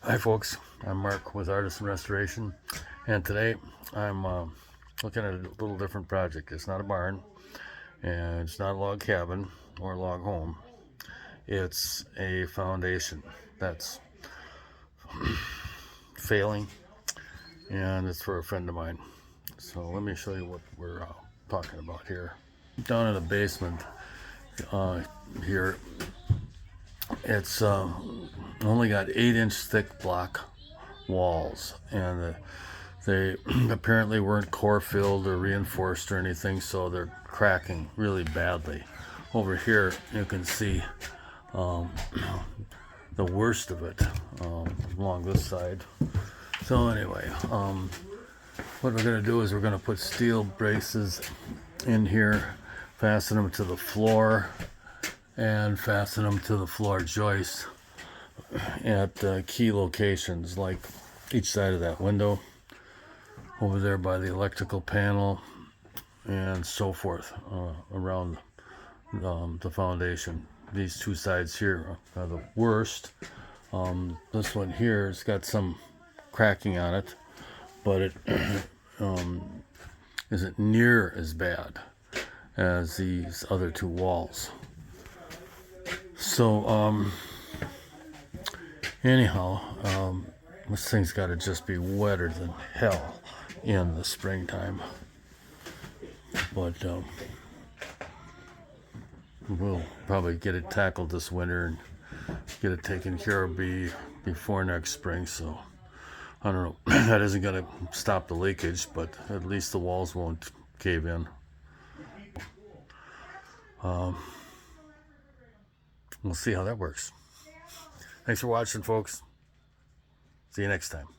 Hi folks, I'm Mark with Artisan Restoration, and today I'm looking at a little different project. It's not a barn, and it's not a log cabin or a log home. It's a foundation that's failing, and it's for a friend of mine. So let me show you what we're talking about here. Down in the basement uh, here, it's only got 8-inch thick block walls, and they apparently weren't core filled or reinforced or anything, so they're cracking really badly. Over here you can see the worst of it along this side. So anyway, what we're going to do is we're going to put steel braces in here, fasten them to the floor, and fasten them to the floor joists at key locations, like each side of that window, over there by the electrical panel, and so forth around the foundation. These two sides here are the worst. This one here has got some cracking on it, but it isn't near as bad as these other two walls. So anyhow, this thing's got to just be wetter than hell in the springtime. But we'll probably get it tackled this winter and get it taken care of before next spring. So I don't know. That isn't going to stop the leakage, but at least the walls won't cave in. We'll see how that works. Thanks for watching, folks. See you next time.